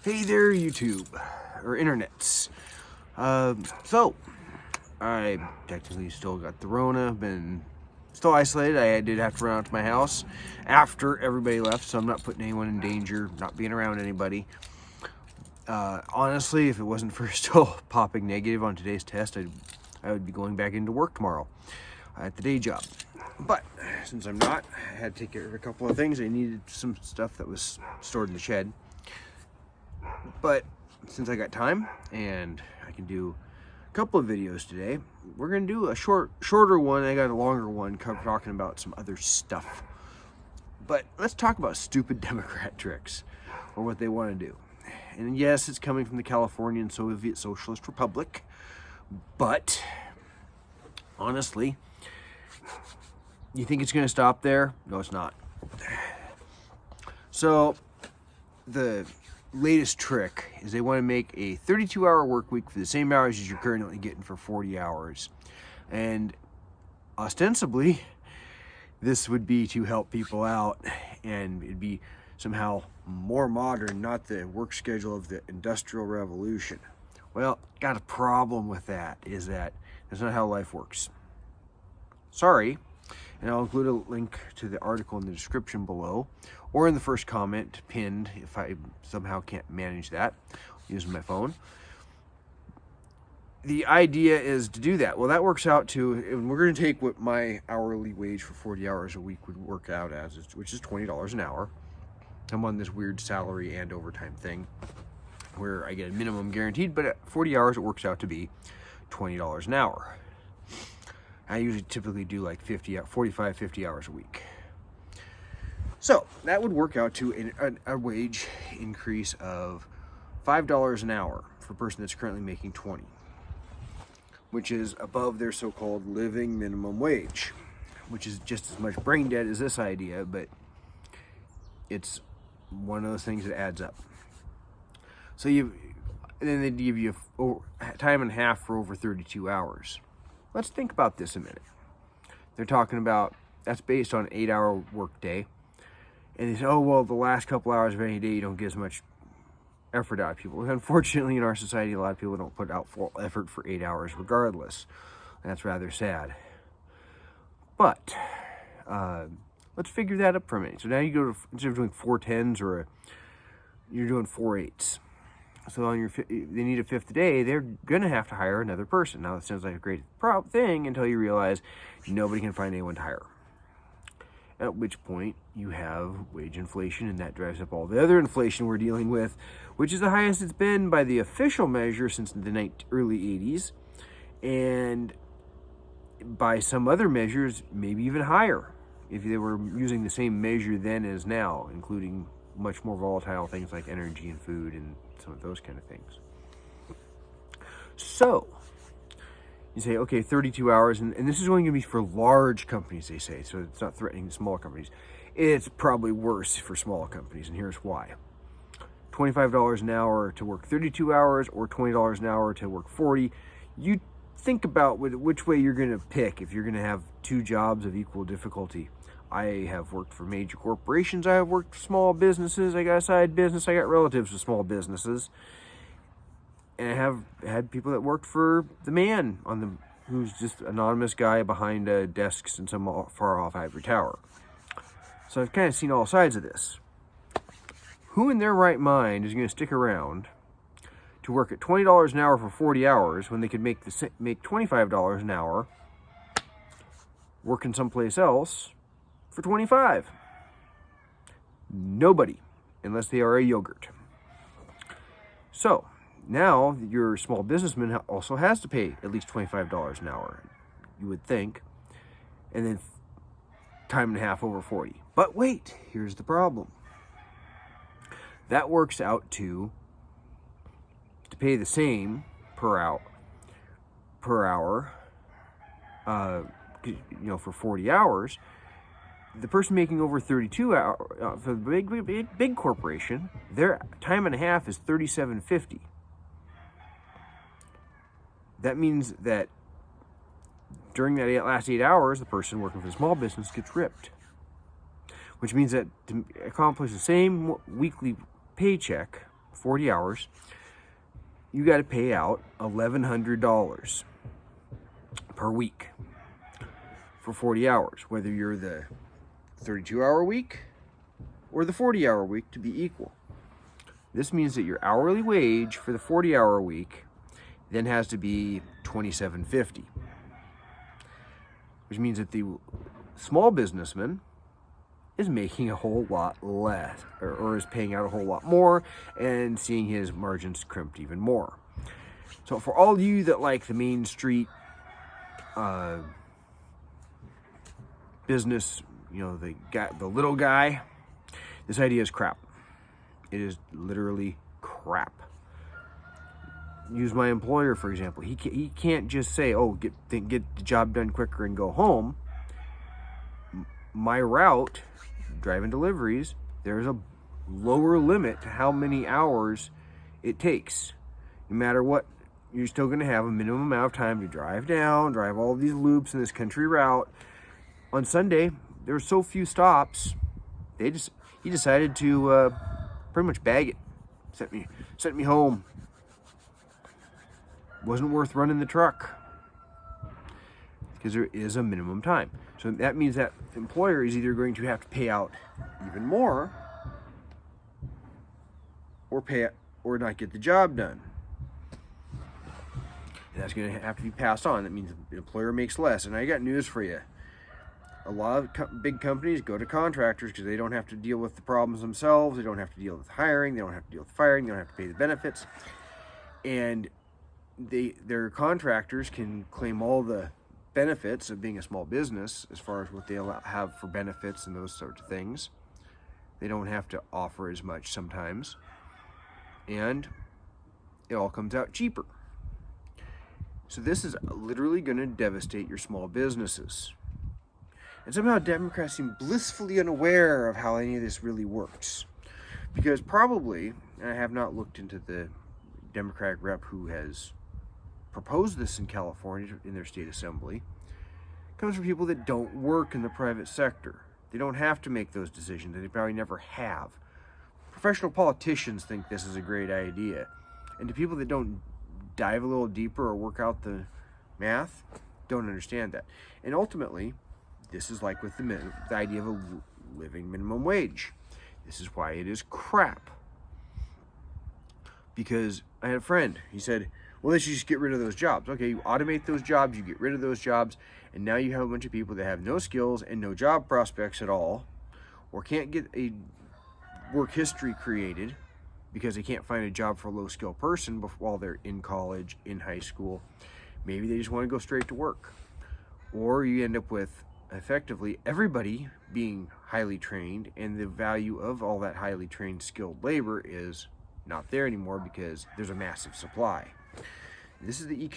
Hey there, YouTube, or internets. So, I technically still got the Rona, been still isolated. I did have to run out to my house after everybody left, so I'm not putting anyone in danger, not being around anybody. Honestly, if it wasn't for still popping negative on today's test, I would be going back into work tomorrow at the day job. But since I'm not, I had to take care of a couple of things. I needed some stuff that was stored in the shed. But since I got time and I can do a couple of videos today, we're gonna do a shorter one. I got a longer one talking about some other stuff. But let's talk about stupid Democrat tricks, or what they want to do. And yes, it's coming from the Californian Soviet Socialist Republic, but honestly, you think it's gonna stop there? No, it's not. So the latest trick is they want to make a 32-hour work week for the same hours as you're currently getting for 40 hours. And ostensibly, this would be to help people out, and it'd be somehow more modern, not the work schedule of the Industrial Revolution. Well, got a problem with that, is that that's not how life works. Sorry. And I'll include a link to the article in the description below, or in the first comment pinned if I somehow can't manage that using my phone. The idea is to do that. Well, that works out to, and we're going to take what my hourly wage for 40 hours a week would work out as, which is $20 an hour. I'm on this weird salary and overtime thing where I get a minimum guaranteed, but at 40 hours it works out to be $20 an hour. I usually typically do like 45, 50 hours a week. So that would work out to a wage increase of $5 an hour for a person that's currently making 20, which is above their so-called living minimum wage, which is just as much brain dead as this idea, but it's one of those things that adds up. So then they give you time and a half for over 32 hours. Let's think about this a minute. They're talking about, that's based on an 8-hour work day. And they say, oh, well, the last couple hours of any day, you don't get as much effort out of people. Unfortunately, in our society, a lot of people don't put out full effort for 8 hours regardless. That's rather sad. But let's figure that up for a minute. So now you go to, instead of doing 4 10s, you're doing 4 8s. So on they need a fifth day, they're going to have to hire another person. Now, it sounds like a great thing until you realize nobody can find anyone to hire. At which point, you have wage inflation, and that drives up all the other inflation we're dealing with, which is the highest it's been by the official measure since the early 80s. And by some other measures, maybe even higher, if they were using the same measure then as now, including much more volatile things like energy and food and some of those kind of things. So you say, okay, 32 hours, and this is only going to be for large companies, they say, so it's not threatening small companies. It's probably worse for small companies, and here's why. $25 an hour to work 32 hours or $20 an hour to work 40. You think about which way you're going to pick if you're going to have two jobs of equal difficulty. I have worked for major corporations. I have worked for small businesses. I got a side business. I got relatives with small businesses. And I have had people that worked for the man who's just an anonymous guy behind desks in some far off ivory tower. So I've kind of seen all sides of this. Who in their right mind is going to stick around to work at $20 an hour for 40 hours when they could make $25 an hour working someplace else for 25? Nobody, unless they are a yogurt. So now your small businessman also has to pay at least $25 an hour, you would think, and then time and a half over 40. But wait, here's the problem. That works out to pay the same per hour, for 40 hours. The person making over 32 hours for the big corporation, their time and a half is $37.50. That means that during that last 8 hours, the person working for the small business gets ripped. Which means that to accomplish the same weekly paycheck, 40 hours, you got to pay out $1,100 per week for 40 hours, whether you're the 32-hour week or the 40-hour week, to be equal. This means that your hourly wage for the 40-hour week then has to be $27.50, which means that the small businessman is making a whole lot less, or is paying out a whole lot more and seeing his margins crimped even more. So for all you that like the Main Street business, the little guy, this idea is crap. It is literally crap. Use my employer, for example. He can't just say, oh, get the job done quicker and go home. My route, driving deliveries, there's a lower limit to how many hours it takes. No matter what, you're still going to have a minimum amount of time to drive all these loops in this country route. On Sunday, there were so few stops, he decided to pretty much bag it. Sent me home. Wasn't worth running the truck because there is a minimum time. So that means that the employer is either going to have to pay out even more or not get the job done. And that's going to have to be passed on. That means the employer makes less. And I got news for you. A lot of big companies go to contractors because they don't have to deal with the problems themselves. They don't have to deal with hiring. They don't have to deal with firing. They don't have to pay the benefits. And their contractors can claim all the benefits of being a small business as far as what they have for benefits and those sorts of things. They don't have to offer as much sometimes. And it all comes out cheaper. So this is literally going to devastate your small businesses. And somehow Democrats seem blissfully unaware of how any of this really works. Because probably, and I have not looked into the Democratic rep who has proposed this in California in their state assembly, comes from people that don't work in the private sector. They don't have to make those decisions. They probably never have. Professional politicians think this is a great idea. And to people that don't dive a little deeper or work out the math, don't understand that. And ultimately, this is like with the idea of a living minimum wage. This is why it is crap. Because I had a friend, he said, well, they should just get rid of those jobs. Okay, you automate those jobs, you get rid of those jobs, and now you have a bunch of people that have no skills and no job prospects at all, or can't get a work history created because they can't find a job for a low-skill person while they're in college, in high school. Maybe they just want to go straight to work. Or you end up with, effectively, everybody being highly trained, and the value of all that highly trained skilled labor is not there anymore because there's a massive supply. This is the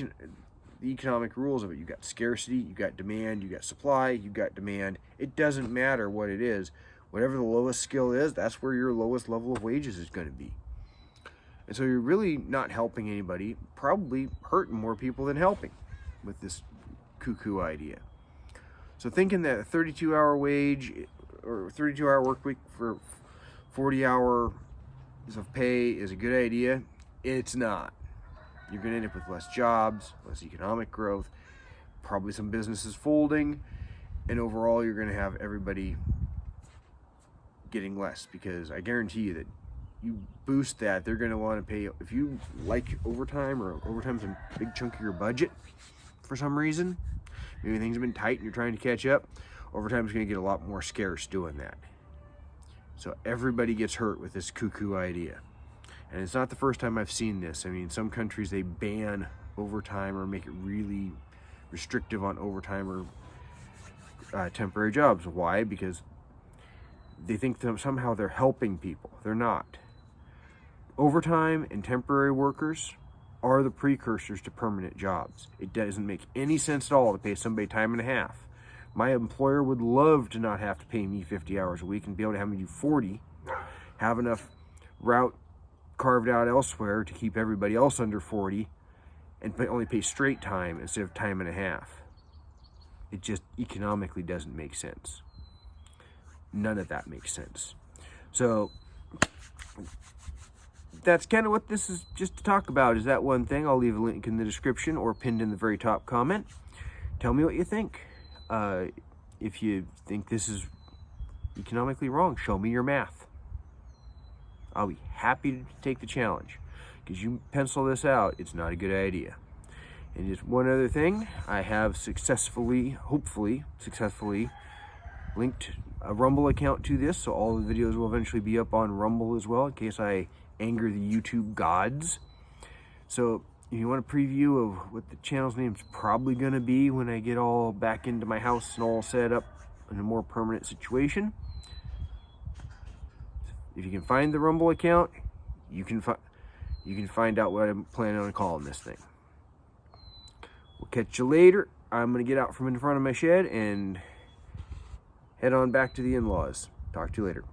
economic rules of it. You got scarcity, you got demand, you got supply, you got demand. It doesn't matter what it is. Whatever the lowest skill is, that's where your lowest level of wages is going to be. And so you're really not helping anybody, probably hurting more people than helping with this cuckoo idea. So thinking that a 32-hour wage or 32-hour work week for 40 hours of pay is a good idea, it's not. You're going to end up with less jobs, less economic growth, probably some businesses folding, and overall you're going to have everybody getting less, because I guarantee you that you boost that, they're going to want to pay. If you like overtime, or overtime's a big chunk of your budget for some reason, maybe things have been tight and you're trying to catch up, overtime's going to get a lot more scarce doing that. So everybody gets hurt with this cuckoo idea. And it's not the first time I've seen this. I mean, some countries, they ban overtime or make it really restrictive on overtime or temporary jobs. Why? Because they think that somehow they're helping people. They're not. Overtime and temporary workers are the precursors to permanent jobs. It doesn't make any sense at all to pay somebody time and a half. My employer would love to not have to pay me 50 hours a week and be able to have me do 40, have enough route carved out elsewhere to keep everybody else under 40, and only pay straight time instead of time and a half. It just economically doesn't make sense. None of that makes sense. So that's kind of what this is just to talk about, is that one thing. I'll leave a link in the description or pinned in the very top comment. Tell me what you think. If you think this is economically wrong, show me your math. I'll be happy to take the challenge, because you pencil this out, it's not a good idea. And just one other thing, I have hopefully successfully linked a Rumble account to this, so all the videos will eventually be up on Rumble as well, in case I anger the YouTube gods. So if you want a preview of what the channel's name's probably going to be when I get all back into my house and all set up in a more permanent situation, if you can find the Rumble account, you can find out what I'm planning on calling this thing. We'll catch you later. I'm going to get out from in front of my shed and head on back to the in-laws. Talk to you later.